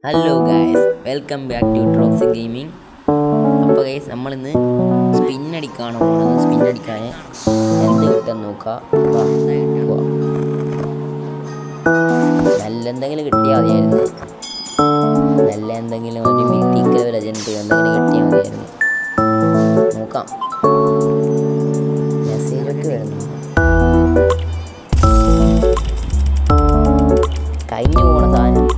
Hello guys, welcome back to Drox gaming. അപ്പോൾ guys, നമ്മളിന്ന് സ്പിന്നടിക്കാണ് പോകുന്നത്. സ്പിന്നടിക്കാൻ എന്ത് കിട്ടുമെന്ന് നോക്കാം. നല്ല എന്തെങ്കിലും കിട്ടിയാൽ മതിയായിരുന്നു. നല്ല എന്തെങ്കിലും ഒരു മിത്തിക്കൽ ലെജൻഡ് എന്തെങ്കിലും കിട്ടിയാൽ മതിയായിരുന്നു. നോക്കാം. മെസ്സേജൊക്കെ വരുന്നു. കഴിഞ്ഞു പോണ സാധനം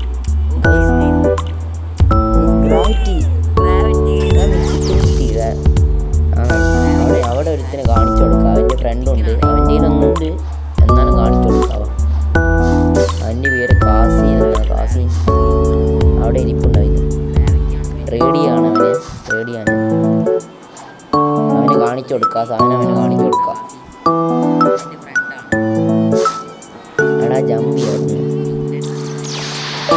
അവിടെ ഒരുത്തിന് കാണിച്ചു കൊടുക്കുക. അവൻ്റെ ഫ്രണ്ടുണ്ട്, അവൻ്റെ ഒന്നുണ്ട് എന്നാലും കാണിച്ചു കൊടുക്കുക. അവൻ്റെ പേര് കാസിൻ. കാസിൻ അവിടെ ഇരിപ്പുണ്ടായിരുന്നു. റേഡിയാണ് അവന് കാണിച്ചു കൊടുക്കുക. സാധനം അവന് കാണിച്ചു കൊടുക്കുക. എടാ ജമ്പി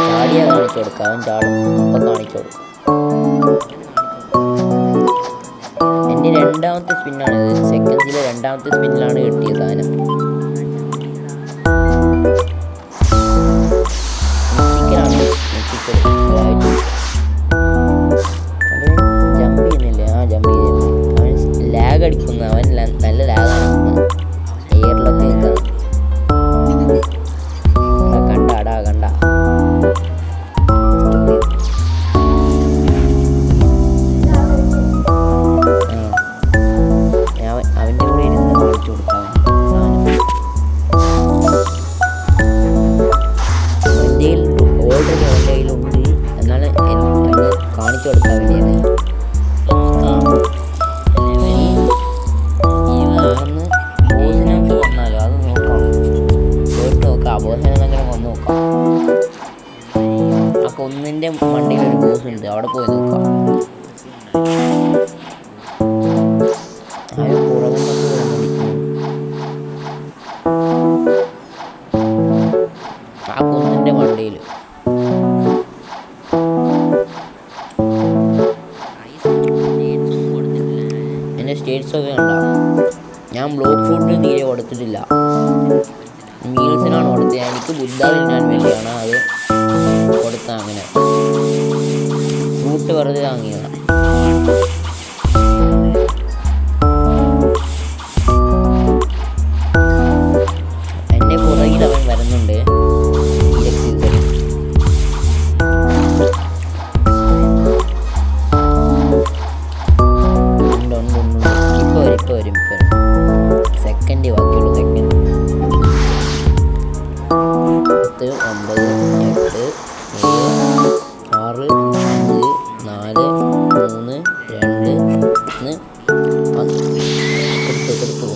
ചാടിയാ കാണിച്ചു കൊടുക്കുക. അവൻ ചാടും, അപ്പം കാണിച്ചു കൊടുക്കുക. എൻ്റെ രണ്ടാമത്തെ സ്പിന്നാണിത്. സെക്കൻഡിലെ രണ്ടാമത്തെ സ്പിന്നിലാണ് കിട്ടിയ സാധനം. ജമ്പ് ചെയ്യുന്നില്ലേ? ജമ്പ് ചെയ്യുന്നു. അവൻ ലാഗ് അടിക്കുന്നു. അവൻ നല്ല ലാഗാണ് എയറിലൊക്കെ നിൽക്കുന്നത്. കണ്ട അവൻ്റെ കൂടെ ഇരുന്ന് കളിച്ചു കൊടുക്കാം. എൻ്റെ ഓൾറെഡി അവൻ്റെ കയ്യിലുണ്ട്, എന്നാലും കാണിച്ചു കൊടുക്കാൻ വേണ്ടിയാണ്. ബോസിനൊക്കെ വന്നാലോ അത് നോക്കാം. പോയിട്ട് നോക്കാം. ബോസിനെന്തെങ്കിലും വന്ന് നോക്കാം. ആ കൊന്നിൻ്റെ മണ്ടിയിൽ ഒരു ബോസ് ഉണ്ട്, അവിടെ പോയി നോക്കാം. ആരും പുറകുന്നൊക്കെ വന്നിരിക്കുന്നു. ആ കൊന്നിൻ്റെ മണ്ടിയിൽ എൻ്റെ സ്റ്റേറ്റ്സൊക്കെ ഉണ്ടാവും. ഞാൻ ബ്ലോക്ക് ഫ്രൂട്ട് തീരെ കൊടുത്തിട്ടില്ല. മീൽസിനാണ് കൊടുത്തത്. എനിക്ക് ബുദ്ധ തിന്നാൻ വേണ്ടിയാണ് അത് കൊടുത്തത്. അങ്ങനെ ഫ്രൂട്ട് വെറുതെ വാങ്ങിയതാണ്. എൻ്റെ പുറകിൽ അവൻ വരുന്നുണ്ട്. ഇപ്പൊ വരും. സെക്കൻഡ് ബാക്കിയുള്ളൂ. സെക്കൻഡ് 10, 9, 8, 7, 6, 5, 4, 3, 2, 1. എടുത്തു.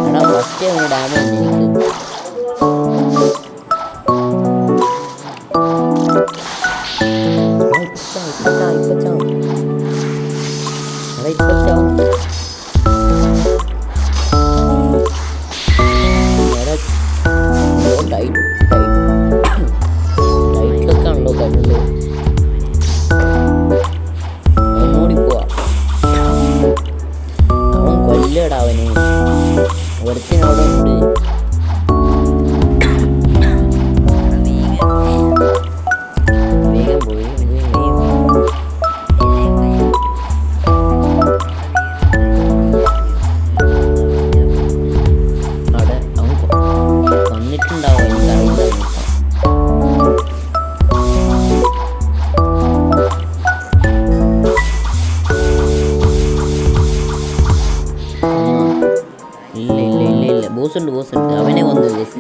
എടാ ഫസ്റ്റ് അവന് ഡാമേജ് എനിക്ക്. ടൈറ്റിലൊക്കെ ആണല്ലോ കണ്ടുള്ളൂ. ഓടിപ്പോവാ. അവൻ കൊല്ലടാ. അവന് ഒരുത്തിനവിടെ ഉണ്ട്. വേഗം പോയി. അവിടെ അവൻ വന്നിട്ടുണ്ടാവും. എനിക്കറിയില്ല. ഇല്ല. ബോസുണ്ട്. അവനെ കൊന്നു. ലൈഫ്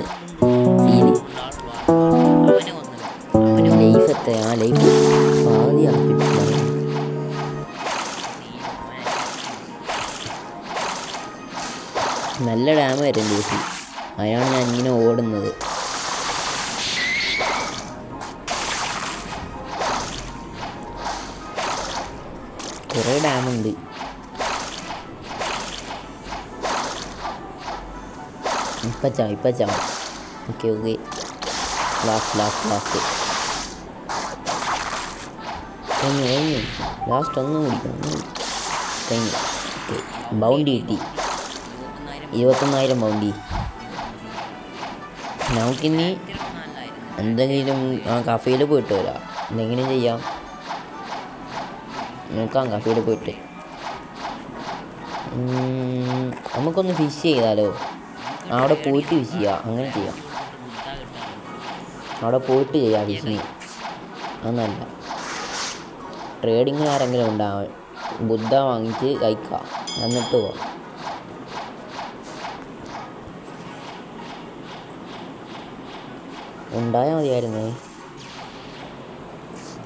എത്ര? ആ ലൈഫ് പാതിയാക്കിട്ടില്ല. നല്ല ഡാമ് വരും ബോസ്. അതാണ് ഞാൻ ഇങ്ങനെ ഓടുന്നത്. കുറേ ഡാമുണ്ട്. ഇപ്പച്ചാ. ഓക്കെ. ലാസ്റ്റ് കഴിഞ്ഞു. ലാസ്റ്റ് ഒന്നും കുടിക്കണം. കഴിഞ്ഞു. ഓക്കെ. ബൗണ്ടി കിട്ടി. 21,000 ബൗണ്ടി. നമുക്കിനി എന്തെങ്കിലും ആ കഫേയിൽ പോയിട്ട് വരാം. എന്തെങ്കിലും ചെയ്യാം. നോക്കാം കഫേയിൽ പോയിട്ട്. നമുക്കൊന്ന് ഫിഷ് ചെയ്താലോ? അവിടെ പോയിട്ട് ഫിഷ് ചെയ്യാം. അങ്ങനെ ചെയ്യാം. അവിടെ പോയിട്ട് ചെയ്യാം ഫിഷിങ്. അതൊന്നല്ല, ട്രേഡിങ്ങിന് ആരെങ്കിലും ഉണ്ടാവും. ബുദ്ധ വാങ്ങിച്ച് കഴിക്കാം, എന്നിട്ട് പോവാം. ഉണ്ടായാൽ മതിയായിരുന്നേ.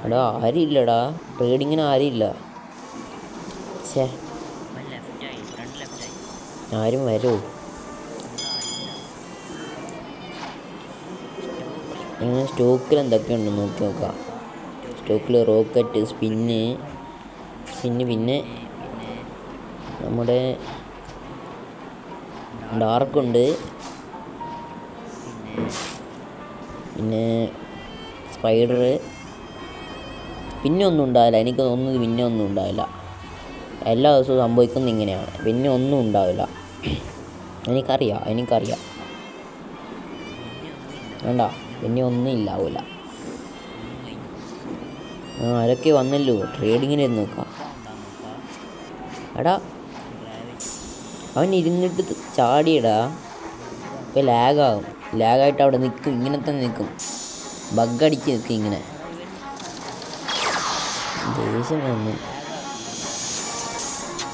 എടാ ആരുമില്ലടാ, ട്രേഡിങ്ങിന് ആരുമില്ല. ഛേ, ആരും വരുമോ? ഇങ്ങനെ സ്റ്റോക്കിൽ എന്തൊക്കെയുണ്ട് നോക്കി നോക്കാം. സ്റ്റോക്കിൽ റോക്കറ്റ്, സ്പിന്ന് പിന്നെ നമ്മുടെ ഡാർക്കുണ്ട്, പിന്നെ സ്പൈഡർ. പിന്നെ ഒന്നും ഉണ്ടാവില്ല, എനിക്ക് തോന്നുന്നത്. പിന്നെ ഒന്നും ഉണ്ടാവില്ല. എല്ലാ ദിവസവും സംഭവിക്കുന്നത് ഇങ്ങനെയാണ്. പിന്നെ ഒന്നും ഉണ്ടാവില്ല. എനിക്കറിയാം. വേണ്ട, പിന്നെ ഒന്നും ഇല്ലാവില്ല. ആരൊക്കെ വന്നല്ലോ. ട്രേഡിങ്ങിന് നോക്കാം. എടാ അവൻ ഇരുന്നിട്ട് ചാടിയടാ. ഇപ്പം ലാഗാകും. ലാഗായിട്ട് അവിടെ നിൽക്കും. ഇങ്ങനെ തന്നെ നിൽക്കും. ബഗ്ഗടിച്ച് നിൽക്കും ഇങ്ങനെ. ദേഷ്യം വന്നു.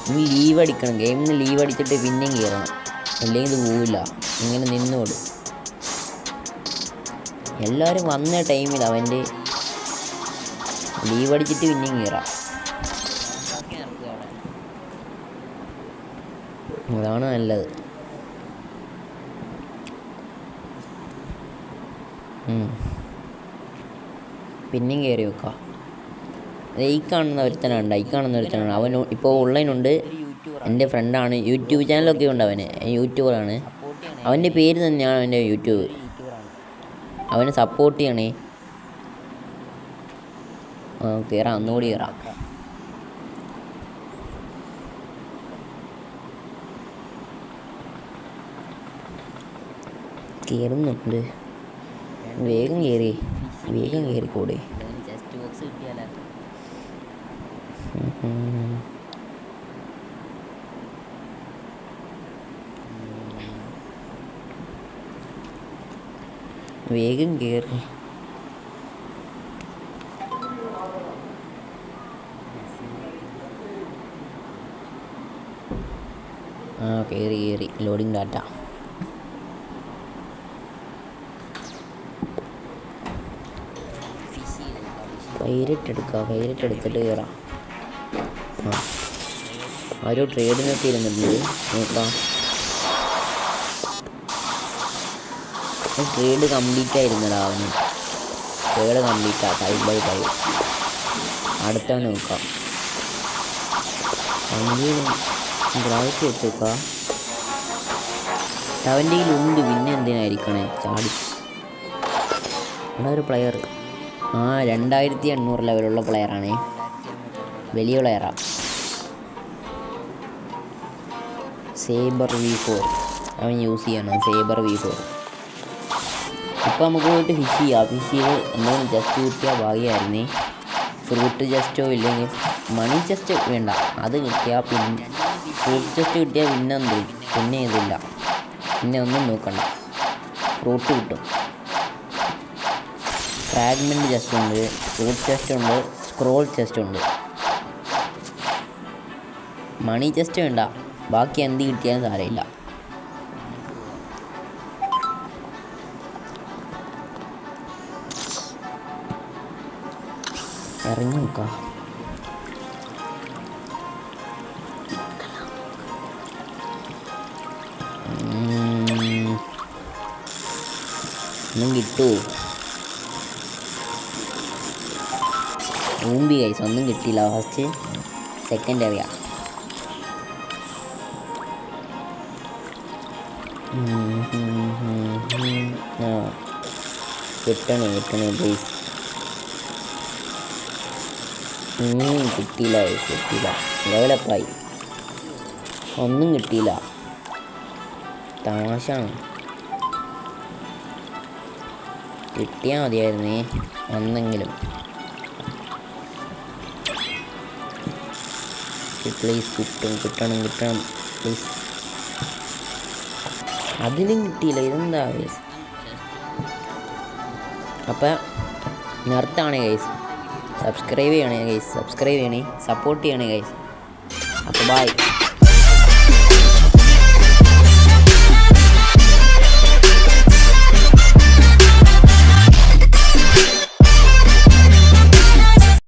ഇനി ലീവ് അടിക്കണം. ഗെയിമിൽ നിന്ന് ലീവ് അടിച്ചിട്ട് പിന്നെയും കയറണം. അല്ലെങ്കിൽ ഇത് പോവില്ല. ഇങ്ങനെ നിന്നോടും. എല്ലാവരും വന്ന ടൈമിൽ അവൻ്റെ ലീവ് അടിച്ചിട്ട് പിന്നെയും കയറാം. അതാണ് നല്ലത്. പിന്നെയും കയറി വെക്കാം. ഈ കാണുന്ന ഒരുത്തനാണ്. അവൻ ഇപ്പോൾ ഓൺലൈനുണ്ട്. എൻ്റെ ഫ്രണ്ടാണ്. യൂട്യൂബ് ചാനലൊക്കെ ഉണ്ട് അവന്. യൂട്യൂബറാണ്. അവൻ്റെ പേര് തന്നെയാണ് അവൻ്റെ യൂട്യൂബ്. അവനെ സപ്പോർട്ട് ചെയ്യണേ. കയറാം, ഒന്നുകൂടി കയറാം. കയറുന്നുണ്ട്. വേഗം കയറിക്കൂടെ? വേഗം കയറി. കയറി. Loading data. പൈലറ്റ് എടുത്തിട്ട് കയറാം. ആരോ ട്രേഡിനൊക്കെ ഇരുന്നിട്ടുണ്ട്. നോക്കാം. ട്രേഡ് കംപ്ലീറ്റ് ആയിരുന്നടാ അവന്. Trade complete 5/5. അടുത്തവൻ നോക്കാം. ഗ്രാവിറ്റി വെച്ച് നോക്കാം. അവൻ്റെ കയ്യിലുണ്ട്. പിന്നെ എന്തിനായിരിക്കണേ ചാടി. അവിടെ ഒരു പ്ലെയർ. 2800 ലെവലുള്ള പ്ലെയറാണേ. വലിയ പ്ലെയറാണ്. സേബർ V4 അവൻ യൂസ് ചെയ്യണം. Sabre V4. ഇപ്പോൾ നമുക്ക് പോയിട്ട് ഫിഷ് ചെയ്യാം. ഫിഷ് ചെയ്ത് എന്തെങ്കിലും ജസ്റ്റ് കിട്ടിയാൽ ഭാഗ്യമായിരുന്നേ. ഫ്രൂട്ട് ജസ്റ്റോ ഇല്ലെങ്കിൽ മണി ജസ്റ്റ് വേണ്ട. അത് കിട്ടിയാൽ പിന്നെ ഫ്രൂട്ട് ജസ്റ്റ് കിട്ടിയാൽ പിന്നെ ഇതില്ല. പിന്നെ ഒന്നും നോക്കണ്ട. ഫ്രൂട്ട് കിട്ടും. ഫ്രാഗ്മെൻറ്റ് ചെസ്റ്റ് ഉണ്ട്, ഫ്രൂട്ട് ചെസ്റ്റ് ഉണ്ട്, സ്ക്രോൾ ചെസ്റ്റ് ഉണ്ട്. മണി ചെസ്റ്റ് വേണ്ട. ബാക്കി എന്ത് കിട്ടിയാലും സാരമില്ല. ഇറങ്ങി നോക്കാം. ഒന്നും കിട്ടുമോ? ഊമ്പി കൈസ് ഒന്നും കിട്ടിയില്ല. ഫസ്റ്റ് സെക്കൻഡ് അറിയാം. കിട്ടണേ പ്ലീസ്. കിട്ടിയില്ല. ലെവലപ്പായി. ഒന്നും കിട്ടിയില്ല. തമാശയാണ്. കിട്ടിയാൽ മതിയായിരുന്നേ ഒന്നെങ്കിലും. പ്ലീസ് കിട്ടണം പ്ലീസ്. അതിനും കിട്ടിയില്ല, ഇതെന്താ ഗൈസ്? അപ്പം നിർത്താണ് ഗൈസ്. സബ്സ്ക്രൈബ് ചെയ്യണേ, സപ്പോർട്ട് ചെയ്യണേ ഗൈസ്. അപ്പോൾ ബൈ.